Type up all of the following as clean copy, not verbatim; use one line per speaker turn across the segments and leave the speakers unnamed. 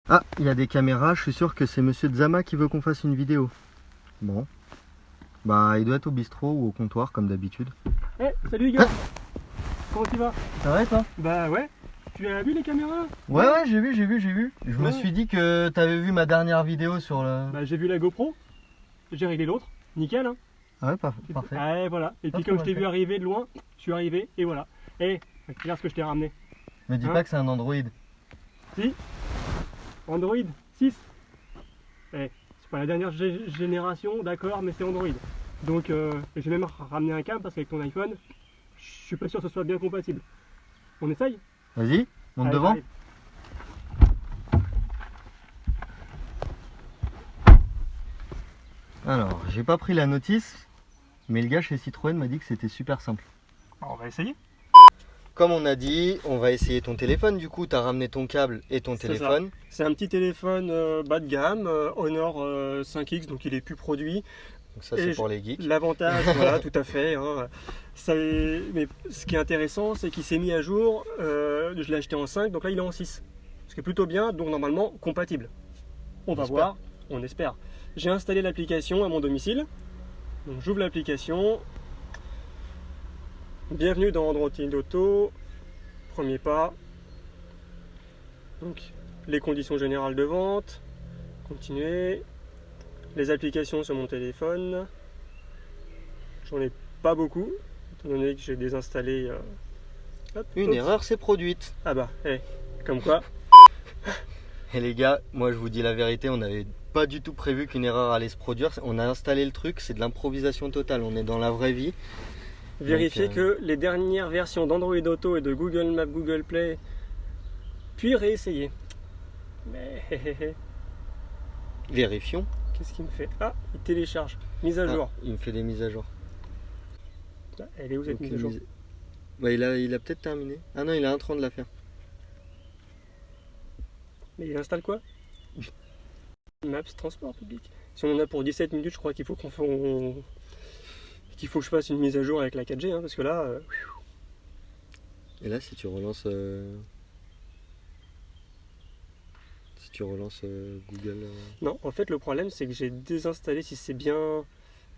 Ah, il y a des caméras, je suis sûr que c'est Monsieur Zama qui veut qu'on fasse une vidéo. Bon. Bah, il doit être au bistrot ou au comptoir, comme d'habitude.
Eh, salut Igor. Comment tu vas?
Ça va, toi?
Bah ouais. Tu as vu les caméras?
Ouais, j'ai vu. Je me suis dit que t'avais vu ma dernière vidéo sur le...
Bah j'ai vu la GoPro. J'ai réglé l'autre. Nickel, hein.
Ah ouais, parfait.
Ouais, voilà. Et puis comme je t'ai vu arriver de loin, je suis arrivé et voilà. Eh, regarde ce que je t'ai ramené.
Me dis pas que c'est un Android.
Si. Android 6. Eh, c'est pas la dernière génération, d'accord, mais c'est Android. Donc, j'ai même ramené un câble parce qu'avec ton iPhone, je suis pas sûr que ce soit bien compatible. On essaye?
Vas-y, monte
Allez,
devant.
j'arrive.
Alors, j'ai pas pris la notice, mais le gars chez Citroën m'a dit que c'était super simple.
On va essayer.
Comme on a dit, on va essayer ton téléphone. Du coup, tu as ramené ton câble et ton téléphone.
C'est un petit téléphone bas de gamme, Honor 5X, donc il est plus produit.
Donc ça, c'est pour les geeks.
L'avantage, voilà, tout à fait. Hein. Mais ce qui est intéressant, c'est qu'il s'est mis à jour. Je l'ai acheté en 5, donc là il est en 6. Ce qui est plutôt bien, donc normalement compatible. On va voir, on espère. J'ai installé l'application à mon domicile. Donc j'ouvre l'application. Bienvenue dans Android Auto. Premier pas. Donc les conditions générales de vente. Continuer. Les applications sur mon téléphone. J'en ai pas beaucoup, étant donné que j'ai désinstallé.
Une erreur s'est produite.
Ah bah, comme quoi.
Et les gars, moi je vous dis la vérité, on n'avait pas du tout prévu qu'une erreur allait se produire. On a installé le truc, c'est de l'improvisation totale. On est dans la vraie vie.
Vérifiez que les dernières versions d'Android Auto et de Google Maps, Google Play, puis réessayer. Mais
Vérifions.
qu'est-ce qu'il me fait? Ah, il télécharge. Mise à jour.
Il me fait des mises à jour.
Elle est où cette mise à jour?
Bah, il a peut-être terminé. Ah non, il a un train de la faire.
Mais il installe quoi? Maps, transport public. Si on en a pour 17 minutes, je crois qu'il faut que je fasse une mise à jour avec la 4G, hein, parce que là...
Et là, si tu relances... Google...
Non, en fait, le problème, c'est que j'ai désinstallé, si c'est bien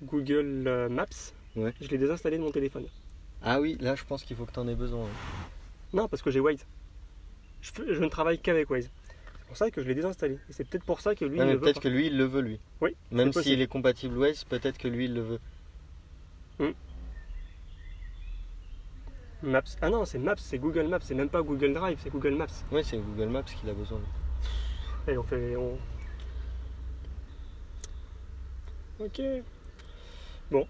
Google Maps,
Ouais.
je l'ai désinstallé de mon téléphone.
Ah oui, là, je pense qu'il faut que tu en aies besoin.
Non, parce que j'ai Waze. Je ne travaille qu'avec Waze. C'est pour ça que je l'ai désinstallé. Et c'est peut-être pour ça que lui, il le veut
peut-être
pas.
que lui, il le veut, lui.
Oui,
Même
c'est
s'il est compatible Waze, peut-être que lui, il le veut.
Maps. Ah non, c'est Maps, c'est Google Maps, c'est même pas Google Drive, c'est Google Maps.
Oui, c'est Google Maps qu'il a besoin.
Et on fait... Ok. Bon,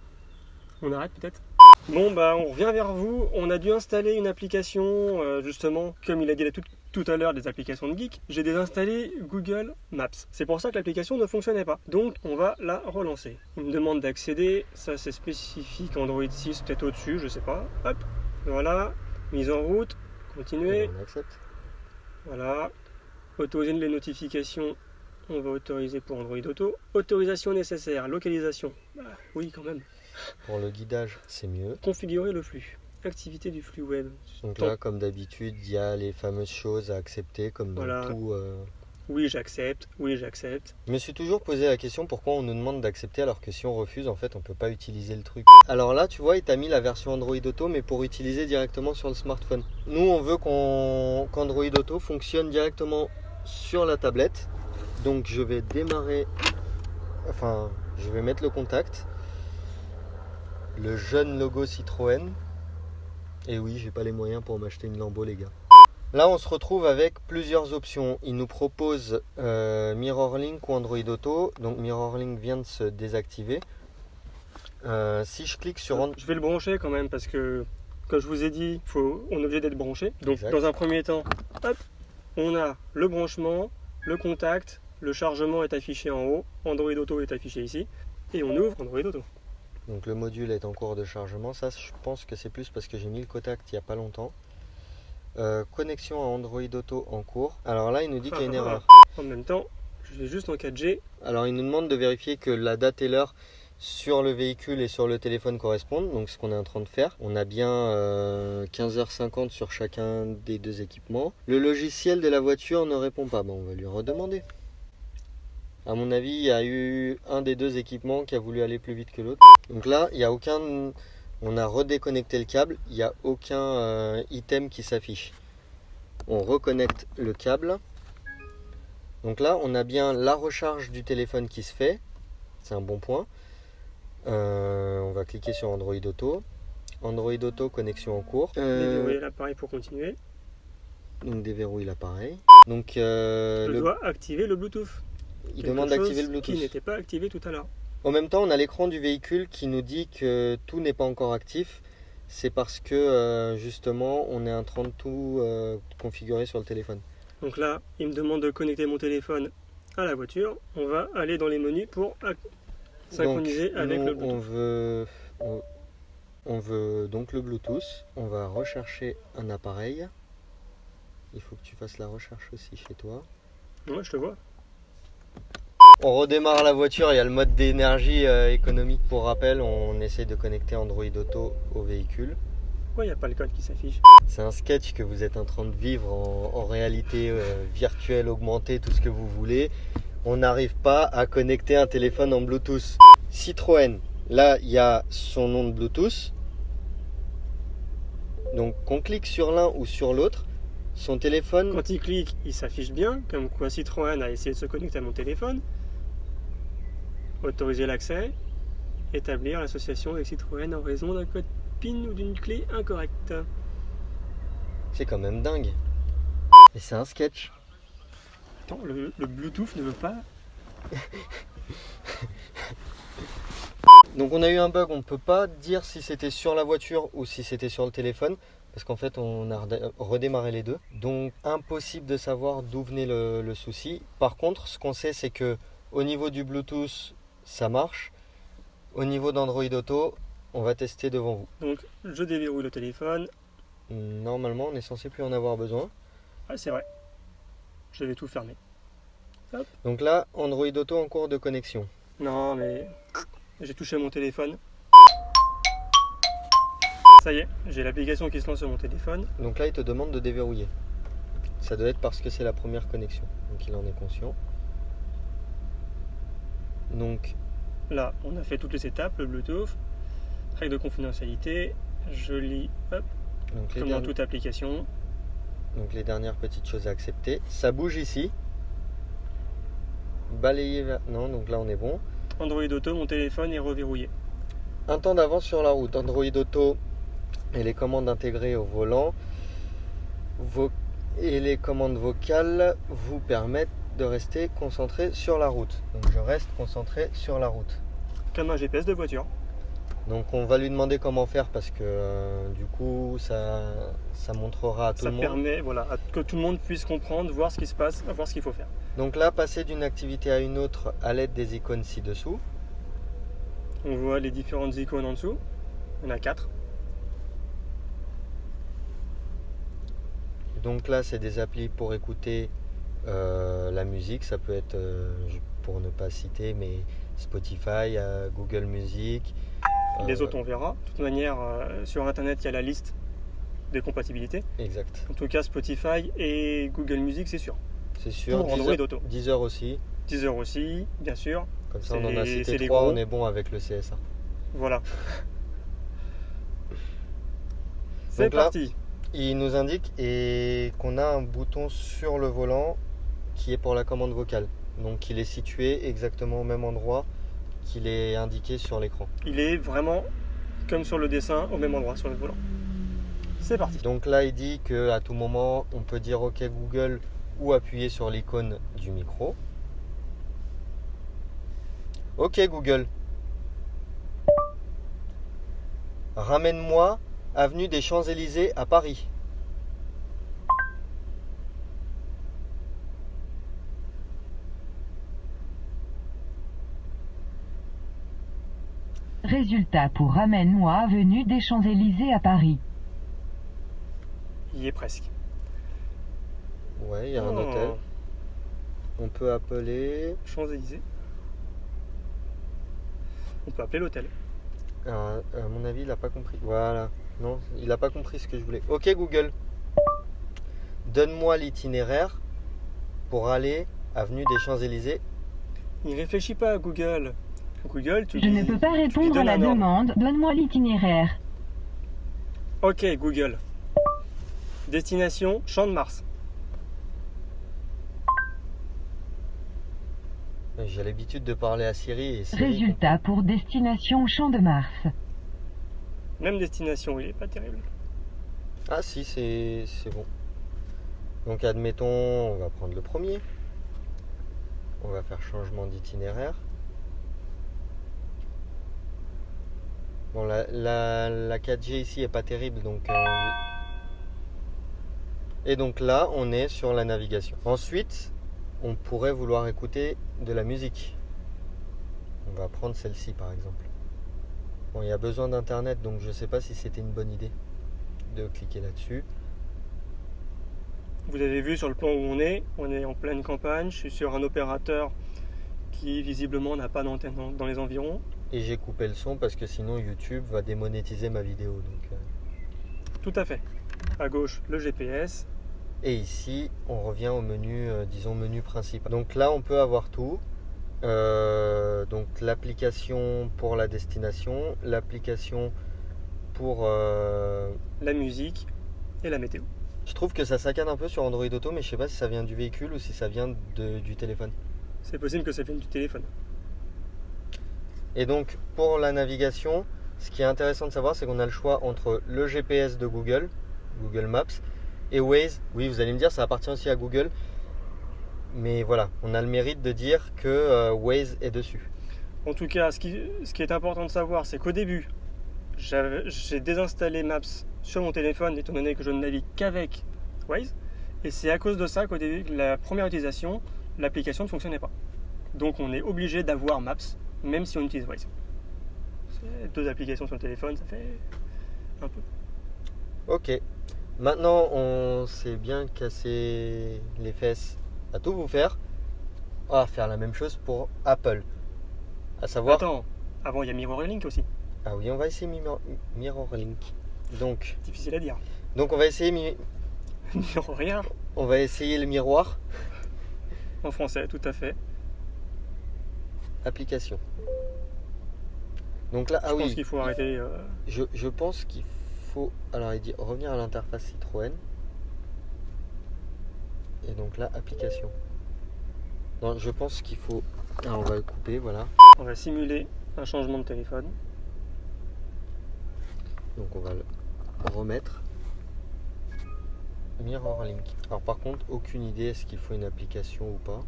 on arrête peut-être. Bon, bah on revient vers vous. On a dû installer une application, justement, comme il a dit tout à l'heure, des applications de geek. J'ai désinstallé Google Maps. C'est pour ça que l'application ne fonctionnait pas. Donc, on va la relancer. Il me demande d'accéder. Ça, c'est spécifique Android 6, peut-être au-dessus, je sais pas. Hop, voilà. Mise en route. Continuer.
On accepte.
Voilà. Autoriser les notifications. On va autoriser pour Android Auto. Autorisation nécessaire. Localisation. Bah, oui, quand même.
Pour le guidage, c'est mieux.
Configurer le flux. Activité du flux web.
Donc là, comme d'habitude, il y a les fameuses choses à accepter, comme dans
Voilà.
tout...
Oui, j'accepte. Oui, j'accepte.
Je me suis toujours posé la question pourquoi on nous demande d'accepter alors que si on refuse, en fait, on peut pas utiliser le truc. Alors là, tu vois, il t'a mis la version Android Auto, mais pour utiliser directement sur le smartphone. Nous, on veut qu'Android Auto fonctionne directement sur la tablette. Donc je vais démarrer... Enfin, je vais mettre le contact. Le jeune logo Citroën. Et oui, j'ai pas les moyens pour m'acheter une Lambo, les gars. Là, on se retrouve avec plusieurs options. Il nous propose MirrorLink ou Android Auto. Donc MirrorLink vient de se désactiver. Si je clique sur...
Je vais le brancher quand même parce que, comme je vous ai dit, on est obligé d'être branché. Donc
Exact.
Dans un premier temps, hop, on a le branchement, le contact, le chargement est affiché en haut, Android Auto est affiché ici, et on ouvre Android Auto.
Donc le module est en cours de chargement. Ça, je pense que c'est plus parce que j'ai mis le contact il n'y a pas longtemps. Connexion à Android Auto en cours. Alors là, il nous dit qu'il y a une erreur.
En même temps, je vais juste en 4G.
Alors il nous demande de vérifier que la date et l'heure sur le véhicule et sur le téléphone correspondent, donc ce qu'on est en train de faire. On a bien 15h50 sur chacun des deux équipements. Le logiciel de la voiture ne répond pas, on va lui redemander. À mon avis, il y a eu un des deux équipements qui a voulu aller plus vite que l'autre. Donc là, il y a aucun... On a redéconnecté le câble, il n'y a aucun item qui s'affiche. On reconnecte le câble. Donc là, on a bien la recharge du téléphone qui se fait. C'est un bon point. On va cliquer sur Android Auto. Android Auto, connexion en cours.
Déverrouiller l'appareil pour continuer.
Donc déverrouille l'appareil. Donc
Je dois activer le Bluetooth.
Il demande d'activer le Bluetooth.
Qui n'était pas activé tout à l'heure.
En même temps, on a l'écran du véhicule qui nous dit que tout n'est pas encore actif. C'est parce que justement, on est en train de tout configurer sur le téléphone.
Donc là, il me demande de connecter mon téléphone à la voiture. On va aller dans les menus pour synchroniser avec le Bluetooth.
On veut donc le Bluetooth. On va rechercher un appareil. Il faut que tu fasses la recherche aussi chez toi.
Ouais, je te vois.
On redémarre la voiture, il y a le mode d'énergie économie. Pour rappel, on essaie de connecter Android Auto au véhicule.
Pourquoi il n'y a pas le code qui s'affiche?
C'est un sketch que vous êtes en train de vivre en réalité virtuelle, augmentée, tout ce que vous voulez. On n'arrive pas à connecter un téléphone en Bluetooth. Citroën, là il y a son nom de Bluetooth. Donc qu'on clique sur l'un ou sur l'autre, son téléphone...
Quand il clique, il s'affiche bien, comme quoi Citroën a essayé de se connecter à mon téléphone. Autoriser l'accès. Établir l'association avec Citroën en raison d'un code PIN ou d'une clé incorrecte.
C'est quand même dingue. Et c'est un sketch.
Attends, le Bluetooth ne veut pas...
Donc on a eu un bug, on ne peut pas dire si c'était sur la voiture ou si c'était sur le téléphone. Parce qu'en fait on a redémarré les deux. Donc impossible de savoir d'où venait le souci. Par contre, ce qu'on sait, c'est que au niveau du Bluetooth, ça marche. Au niveau d'Android Auto, on va tester devant vous.
Donc je déverrouille le téléphone.
Normalement, on est censé plus en avoir besoin.
Ah, c'est vrai. Je vais tout fermer. Hop.
Donc là, Android Auto en cours de connexion.
Non, mais j'ai touché mon téléphone. Ça y est, j'ai l'application qui se lance sur mon téléphone.
Donc là, il te demande de déverrouiller. Ça doit être parce que c'est la première connexion. Donc il en est conscient. Donc
là, on a fait toutes les étapes, le Bluetooth, règle de confidentialité, je lis, hop,
donc
comme dans toute application.
Donc les dernières petites choses à accepter. Ça bouge ici. Balayer vers... Non, donc là on est bon.
Android Auto, mon téléphone est reverrouillé.
Un temps d'avance sur la route. Android Auto et les commandes intégrées au volant et les commandes vocales vous permettent de rester concentré sur la route. Donc je reste concentré sur la route.
Comme un GPS de voiture.
Donc on va lui demander comment faire parce que du coup ça montrera à tout le monde.
Ça permet que tout le monde puisse comprendre, voir ce qui se passe, voir ce qu'il faut faire.
Donc là, passer d'une activité à une autre à l'aide des icônes ci-dessous.
On voit les différentes icônes en dessous. Il y en a 4.
Donc là, c'est des applis pour écouter la musique. Ça peut être, pour ne pas citer, mais Spotify, Google Music.
Les autres, on verra. De toute manière, sur Internet, il y a la liste des compatibilités.
Exact.
En tout cas, Spotify et Google Music, c'est sûr.
C'est sûr.
Pour Android Auto.
Deezer aussi.
Deezer aussi, bien sûr.
Comme ça, on en a cité 3, on est bon avec le CSA.
Voilà. C'est parti.
Il nous indique qu'on a un bouton sur le volant qui est pour la commande vocale. Donc il est situé exactement au même endroit qu'il est indiqué sur l'écran.
Il est vraiment comme sur le dessin au même endroit sur le volant. C'est parti.
Donc là il dit qu'à tout moment on peut dire OK Google ou appuyer sur l'icône du micro. OK Google. Ramène-moi avenue des Champs-Élysées à Paris.
Résultat pour ramène-moi avenue des Champs-Élysées à Paris.
Il y est presque.
Ouais, il y a un hôtel. On peut appeler...
Champs-Élysées. On peut appeler l'hôtel.
Alors, à mon avis, il n'a pas compris. Voilà. Non, il n'a pas compris ce que je voulais. Ok Google, donne-moi l'itinéraire pour aller avenue des Champs-Élysées.
Il réfléchit pas à Google. Google, tu
Je
lui-
ne peux pas
tu lui
répondre à
donnes
la
un ordre.
demande. Donne-moi l'itinéraire.
Ok, Google. Destination Champ de Mars.
J'ai l'habitude de parler à Siri et Siri.
Résultat pour destination Champ de Mars.
Même destination, il est pas terrible.
Ah si, c'est bon. Donc admettons, on va prendre le premier. On va faire changement d'itinéraire. Bon, la 4G ici est pas terrible, donc et donc là, on est sur la navigation. Ensuite, on pourrait vouloir écouter de la musique. On va prendre celle-ci par exemple. Bon, il y a besoin d'internet, donc je sais pas si c'était une bonne idée de cliquer là-dessus.
Vous avez vu sur le plan où on est en pleine campagne. Je suis sur un opérateur qui visiblement n'a pas d'antenne dans les environs.
Et j'ai coupé le son parce que sinon YouTube va démonétiser ma vidéo. Donc,
Tout à fait. À gauche, le GPS.
Et ici, on revient au menu, disons menu principal. Donc là, on peut avoir tout. Donc l'application pour la destination, l'application pour...
La musique et la météo.
Je trouve que ça saccade un peu sur Android Auto, mais je sais pas si ça vient du véhicule ou si ça vient du téléphone.
C'est possible que ça vienne du téléphone.
Et donc pour la navigation, ce qui est intéressant de savoir, c'est qu'on a le choix entre le GPS de Google, Google Maps, et Waze. Oui, vous allez me dire, ça appartient aussi à Google. Mais voilà, on a le mérite de dire que Waze est dessus.
En tout cas, ce qui est important de savoir, c'est qu'au début, j'ai désinstallé Maps sur mon téléphone, étant donné que je ne navigue qu'avec Waze. Et c'est à cause de ça qu'au début, la première utilisation, l'application ne fonctionnait pas. Donc on est obligé d'avoir Maps, même si on utilise Waze. C'est 2 applications sur le téléphone, ça fait un peu.
Ok, maintenant on s'est bien cassé les fesses à tout vous faire. On va faire la même chose pour Apple. À savoir...
Attends, avant il y a MirrorLink aussi.
Ah oui, on va essayer MirrorLink. Donc
Difficile à dire.
on va essayer
Rien
on va essayer le miroir.
en français, tout à fait.
Application. Donc là,
Je pense qu'il faut arrêter.
Je pense qu'il faut... Alors il dit revenir à l'interface Citroën. Et donc là, application. Non, je pense qu'il faut... Ah, on va le couper, voilà.
On va simuler un changement de téléphone.
Donc on va le remettre. MirrorLink. Alors par contre, aucune idée est-ce qu'il faut une application ou pas.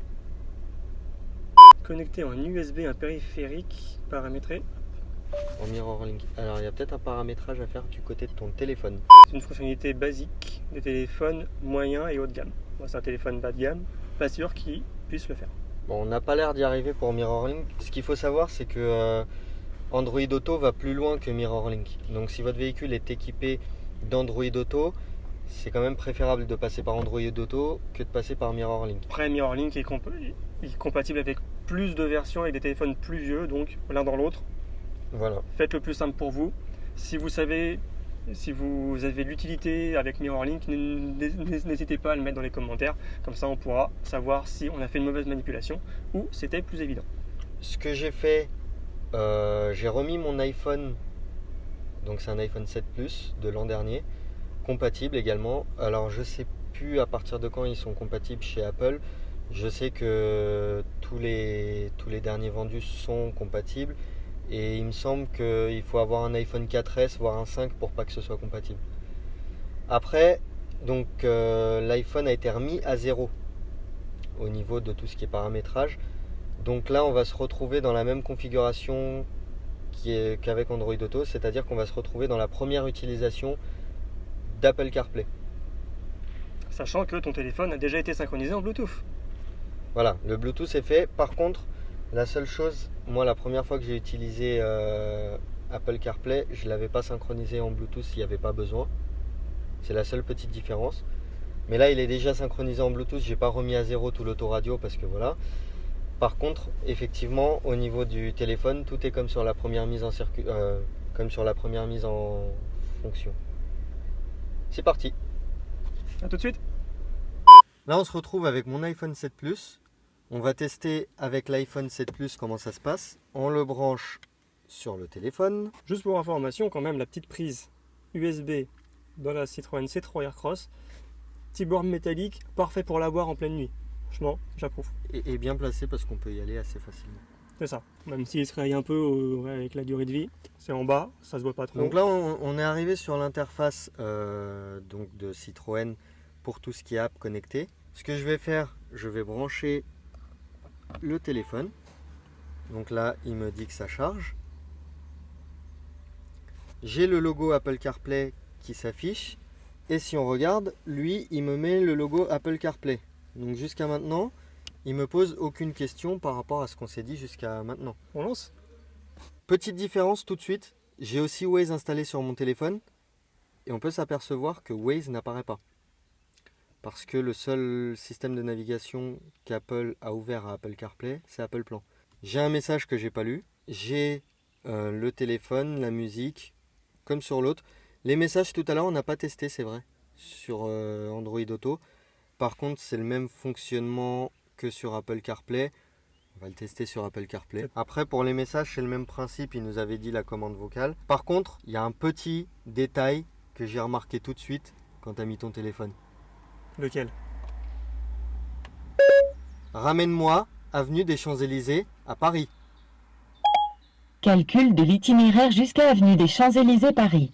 Connecter en USB un périphérique paramétré.
En MirrorLink. Alors il y a peut-être un paramétrage à faire du côté de ton téléphone.
C'est une fonctionnalité basique des téléphones moyens et haut de gamme. Moi, c'est un téléphone bas de gamme, pas sûr qu'il puisse le faire.
Bon, on n'a pas l'air d'y arriver pour MirrorLink. Ce qu'il faut savoir, c'est que Android Auto va plus loin que MirrorLink. Donc si votre véhicule est équipé d'Android Auto, c'est quand même préférable de passer par Android Auto que de passer par MirrorLink.
Après, MirrorLink est compatible avec plus de versions et des téléphones plus vieux, donc l'un dans l'autre.
Voilà.
Faites le plus simple pour vous. Si vous avez l'utilité avec MirrorLink, n'hésitez pas à le mettre dans les commentaires. Comme ça, on pourra savoir si on a fait une mauvaise manipulation ou c'était plus évident.
Ce que j'ai fait, j'ai remis mon iPhone, donc c'est un iPhone 7 Plus de l'an dernier, compatible également. Alors je sais plus à partir de quand ils sont compatibles chez Apple. Je sais que tous les derniers vendus sont compatibles. Et il me semble qu'il faut avoir un iPhone 4S, voire un 5 pour pas que ce soit compatible. Après, donc l'iPhone a été remis à 0 au niveau de tout ce qui est paramétrage. Donc là, on va se retrouver dans la même configuration qu'avec Android Auto, c'est-à-dire qu'on va se retrouver dans la première utilisation d'Apple CarPlay.
Sachant que ton téléphone a déjà été synchronisé en Bluetooth.
Voilà, le Bluetooth est fait. Par contre, la seule chose, moi la première fois que j'ai utilisé Apple CarPlay, je ne l'avais pas synchronisé en Bluetooth s'il n'y avait pas besoin. C'est la seule petite différence. Mais là il est déjà synchronisé en Bluetooth, j'ai pas remis à 0 tout l'autoradio parce que voilà. Par contre, effectivement, au niveau du téléphone, tout est comme sur la première mise en comme sur la première mise en fonction. C'est parti.
A tout de suite.
Là, on se retrouve avec mon iPhone 7 Plus. On va tester avec l'iPhone 7 Plus comment ça se passe. On le branche sur le téléphone.
Juste pour information, quand même, la petite prise USB dans la Citroën C3 Aircross, petit board métallique, parfait pour l'avoir en pleine nuit. Franchement, j'approuve.
Et bien placé parce qu'on peut y aller assez facilement.
C'est ça. Même s'il se raye un peu avec la durée de vie, c'est en bas, ça se voit pas trop.
Donc là, on est arrivé sur l'interface donc de Citroën pour tout ce qui est app connecté. Ce que je vais faire, je vais brancher le téléphone. Donc là, il me dit que ça charge. J'ai le logo Apple CarPlay qui s'affiche. Et si on regarde, lui, il me met le logo Apple CarPlay. Donc jusqu'à maintenant, il me pose aucune question par rapport à ce qu'on s'est dit jusqu'à maintenant.
On lance.
Petite différence tout de suite, j'ai aussi Waze installé sur mon téléphone et on peut s'apercevoir que Waze n'apparaît pas. Parce que le seul système de navigation qu'Apple a ouvert à Apple CarPlay, c'est Apple Plan. J'ai un message que j'ai pas lu, j'ai le téléphone, la musique, comme sur l'autre. Les messages tout à l'heure on n'a pas testé, c'est vrai, sur Android Auto. Par contre c'est le même fonctionnement que sur Apple CarPlay. On va le tester sur Apple CarPlay. Après, pour les messages, c'est le même principe. Il nous avait dit la commande vocale. Par contre, il y a un petit détail que j'ai remarqué tout de suite quand tu as mis ton téléphone.
Lequel?
Ramène-moi, avenue des Champs-Élysées, à Paris.
Calcul de l'itinéraire jusqu'à avenue des Champs-Élysées, Paris.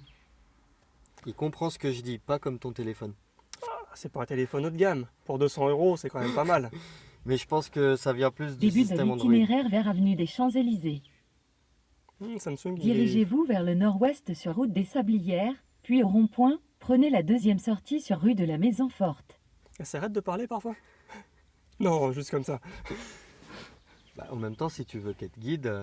Il comprend ce que je dis, pas comme ton téléphone.
C'est pas un téléphone haut de gamme. Pour 200 €, c'est quand même pas mal.
Mais je pense que ça vient plus du
Début de
système Android.
l'itinéraire vers avenue des Champs-Élysées.
Samsung,
Dirigez-vous vers le nord-ouest sur route des Sablières, puis au rond-point, prenez la deuxième sortie sur rue de la Maison Forte.
Elle s'arrête de parler parfois? Non, juste comme ça.
Bah, en même temps, si tu veux qu'elle te guide,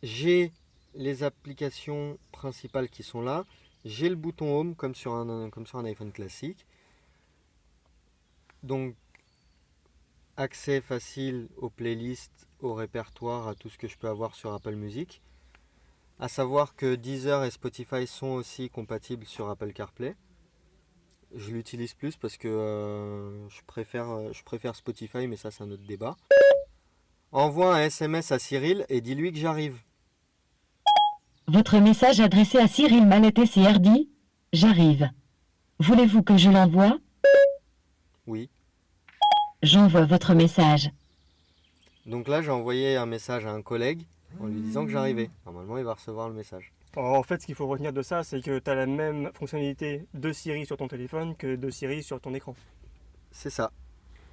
j'ai les applications principales qui sont là. J'ai le bouton Home comme sur un iPhone classique. Donc, accès facile aux playlists, au répertoire, à tout ce que je peux avoir sur Apple Music. À savoir que Deezer et Spotify sont aussi compatibles sur Apple CarPlay. Je l'utilise plus parce que je préfère Spotify, mais ça c'est un autre débat. Envoie un SMS à Cyril et dis-lui que j'arrive.
Votre message adressé à Cyril Malet CRD. J'arrive. Voulez-vous que je l'envoie?
Oui.
J'envoie votre message.
Donc là, j'ai envoyé un message à un collègue en lui disant que j'arrivais. Normalement, il va recevoir le message.
Alors, en fait, ce qu'il faut retenir de ça, c'est que tu as la même fonctionnalité de Siri sur ton téléphone que de Siri sur ton écran.
C'est ça.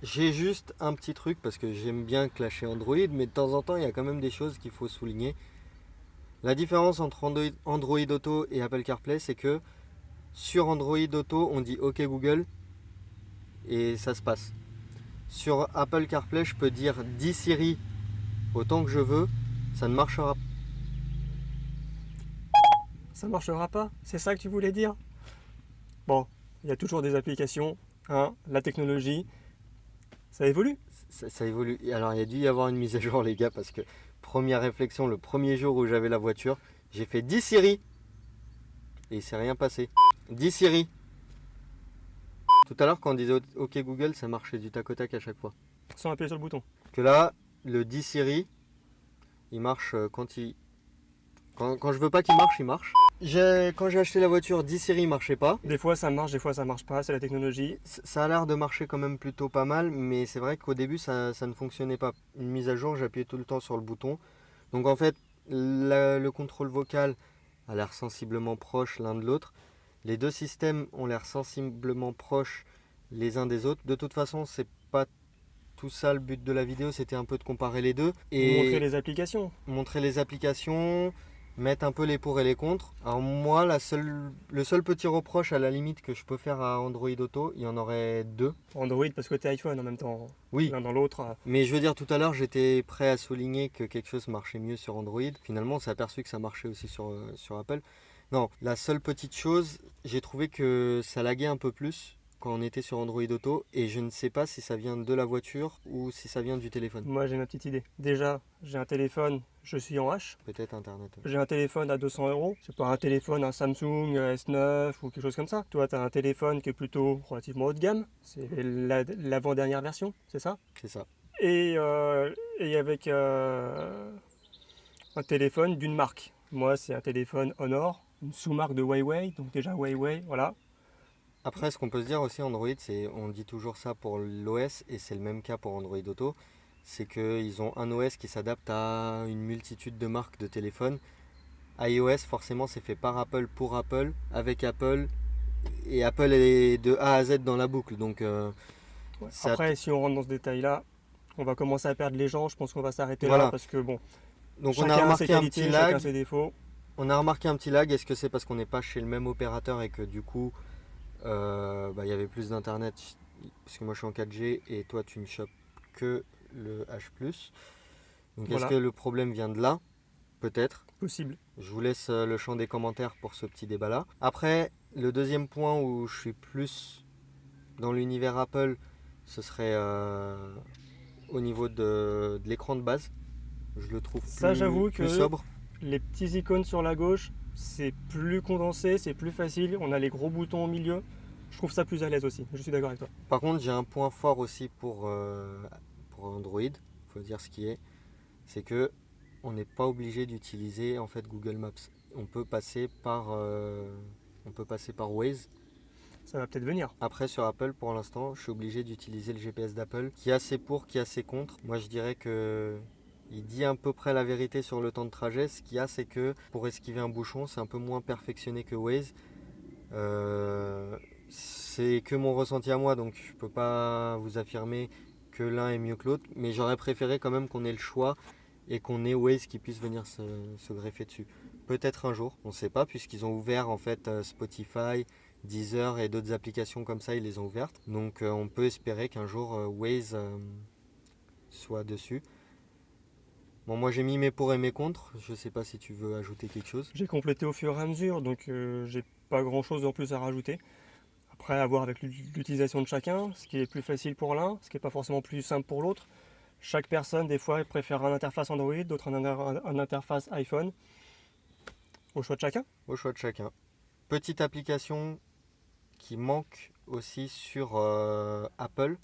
J'ai juste un petit truc parce que j'aime bien clasher Android, mais de temps en temps, il y a quand même des choses qu'il faut souligner. La différence entre Android Auto et Apple CarPlay, c'est que sur Android Auto, on dit OK Google et ça se passe. Sur Apple CarPlay, je peux dire dis Siri autant que je veux, ça ne marchera pas.
Ça marchera pas? C'est ça que tu voulais dire? Bon, il y a toujours des applications, hein, la technologie, ça évolue.
Ça évolue. Alors il y a dû y avoir une mise à jour les gars, parce que première réflexion, le premier jour où j'avais la voiture, j'ai fait dis Siri et il s'est rien passé. Dis Siri. Tout à l'heure quand on disait OK Google, ça marchait du tac au tac à chaque fois.
Sans appuyer sur le bouton.
Que là, le dis Siri, il marche quand je veux pas qu'il marche, il marche. Quand j'ai acheté la voiture, dis Siri marchait pas.
Des fois ça marche, des fois ça marche pas, c'est la technologie.
Ça a l'air de marcher quand même plutôt pas mal, mais c'est vrai qu'au début ça ne fonctionnait pas. Une mise à jour, j'appuyais tout le temps sur le bouton. Donc en fait, le contrôle vocal a l'air sensiblement proche l'un de l'autre. Les deux systèmes ont l'air sensiblement proches les uns des autres. De toute façon, c'est pas tout ça le but de la vidéo, c'était un peu de comparer les deux. Et
Montrer les applications.
Montrer les applications, mettre un peu les pour et les contre. Alors moi, le seul petit reproche à la limite que je peux faire à Android Auto, il y en aurait deux.
Android parce que t'es iPhone en même temps.
Oui.
L'un dans l'autre.
Mais je veux dire, tout à l'heure, j'étais prêt à souligner que quelque chose marchait mieux sur Android. Finalement, on s'est aperçu que ça marchait aussi sur Apple. Non, la seule petite chose, j'ai trouvé que ça laguait un peu plus quand on était sur Android Auto et je ne sais pas si ça vient de la voiture ou si ça vient du téléphone.
Moi j'ai ma petite idée. Déjà, j'ai un téléphone, je suis en H.
Peut-être Internet.
J'ai un téléphone à 200 €. C'est pas un téléphone, un Samsung S9 ou quelque chose comme ça. Toi, tu as un téléphone qui est plutôt relativement haut de gamme. C'est l'avant-dernière version, c'est ça?
C'est ça.
Et avec un téléphone d'une marque. Moi, c'est un téléphone Honor, une sous-marque de Huawei. Donc déjà Huawei, voilà.
Après, ce qu'on peut se dire aussi Android, c'est, on dit toujours ça pour l'OS et c'est le même cas pour Android Auto, c'est qu'ils ont un OS qui s'adapte à une multitude de marques de téléphones. iOS, forcément, c'est fait par Apple pour Apple, avec Apple, et Apple est de A à Z dans la boucle. Donc, ça...
Après, si on rentre dans ce détail-là, on va commencer à perdre les gens. Je pense qu'on va s'arrêter
Voilà.
là parce que bon,
Donc
chacun
on a
a ses
remarqué un
qualités,
petit
chacun
lag.
ses défauts.
On a remarqué un petit lag. Est-ce que c'est parce qu'on n'est pas chez le même opérateur et que du coup, y avait plus d'internet, parce que moi je suis en 4G et toi tu ne chopes que le H+. Donc
Voilà.
est-ce que le problème vient de là? Peut-être.
Possible.
Je vous laisse le champ des commentaires pour ce petit débat là. Après, le deuxième point où je suis plus dans l'univers Apple, ce serait au niveau de l'écran de base. Je le trouve
Ça, j'avoue
plus
que
sobre.
Les petits icônes sur la gauche, c'est plus condensé, c'est plus facile. On a les gros boutons au milieu. Je trouve ça plus à l'aise aussi. Je suis d'accord avec toi.
Par contre, j'ai un point fort aussi pour Android, il faut dire ce qui est, c'est que on n'est pas obligé d'utiliser en fait Google Maps. On peut passer par Waze.
Ça va peut-être venir.
Après, sur Apple, pour l'instant, je suis obligé d'utiliser le GPS d'Apple, qui est assez pour, qui est assez contre. Moi, je dirais que il dit à peu près la vérité sur le temps de trajet. Ce qu'il y a, c'est que pour esquiver un bouchon, c'est un peu moins perfectionné que Waze. C'est que mon ressenti à moi, donc je peux pas vous affirmer que l'un est mieux que l'autre, mais j'aurais préféré quand même qu'on ait le choix et qu'on ait Waze qui puisse venir se greffer dessus. Peut-être un jour, on ne sait pas, puisqu'ils ont ouvert en fait Spotify, Deezer et d'autres applications comme ça, ils les ont ouvertes. Donc on peut espérer qu'un jour Waze soit dessus. Bon, moi j'ai mis mes pour et mes contre, je sais pas si tu veux ajouter quelque chose.
J'ai complété au fur et à mesure, donc j'ai pas grand chose en plus à rajouter. Après, à voir avec l'utilisation de chacun, ce qui est plus facile pour l'un, ce qui n'est pas forcément plus simple pour l'autre. Chaque personne, des fois, préfère une interface Android, d'autres une interface iPhone. Au choix de chacun.
Au choix de chacun. Petite application qui manque aussi sur Apple.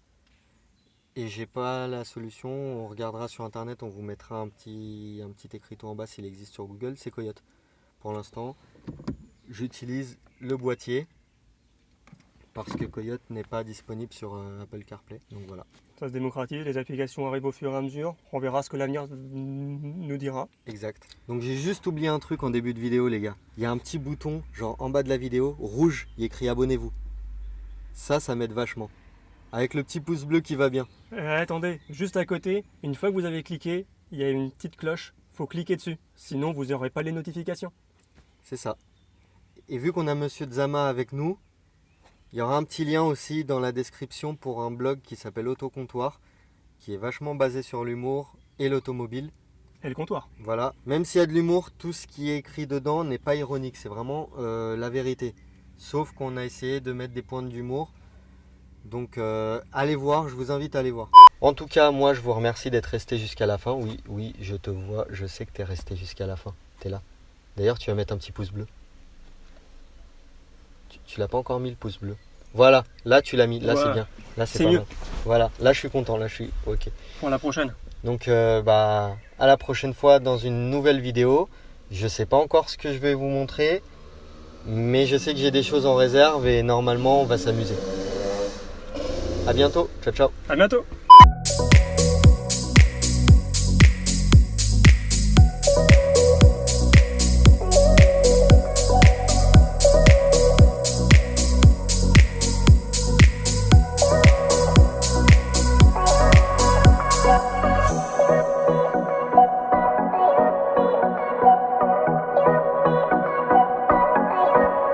Et j'ai pas la solution, on regardera sur internet, on vous mettra un petit écriteau en bas s'il existe sur Google, c'est Coyote. Pour l'instant, j'utilise le boîtier parce que Coyote n'est pas disponible sur Apple CarPlay. Donc voilà.
Ça se démocratise, les applications arrivent au fur et à mesure. On verra ce que l'avenir nous dira.
Exact. Donc j'ai juste oublié un truc en début de vidéo, les gars. Il y a un petit bouton, genre en bas de la vidéo, rouge, il y a écrit abonnez-vous. Ça m'aide vachement. Avec le petit pouce bleu qui va bien.
Attendez, juste à côté, une fois que vous avez cliqué, il y a une petite cloche. Faut cliquer dessus, sinon vous n'aurez pas les notifications.
C'est ça. Et vu qu'on a Monsieur Zama avec nous, il y aura un petit lien aussi dans la description pour un blog qui s'appelle Autocomptoir, qui est vachement basé sur l'humour et l'automobile.
Et le comptoir.
Voilà. Même s'il y a de l'humour, tout ce qui est écrit dedans n'est pas ironique, c'est vraiment la vérité. Sauf qu'on a essayé de mettre des pointes d'humour. Donc allez voir, je vous invite à aller voir. En tout cas, moi je vous remercie d'être resté jusqu'à la fin. Oui, je te vois, je sais que tu es resté jusqu'à la fin. Tu es là. D'ailleurs, tu vas mettre un petit pouce bleu. Tu l'as pas encore mis le pouce bleu. Voilà, là tu l'as mis, là
Voilà.
c'est bien. Là c'est
C'est
pas
mieux.
mal. Voilà, là je suis content, là je suis ok.
Pour la prochaine.
Donc à la prochaine fois dans une nouvelle vidéo. Je sais pas encore ce que je vais vous montrer, mais je sais que j'ai des choses en réserve et normalement on va s'amuser. À bientôt, ciao ciao.
À bientôt.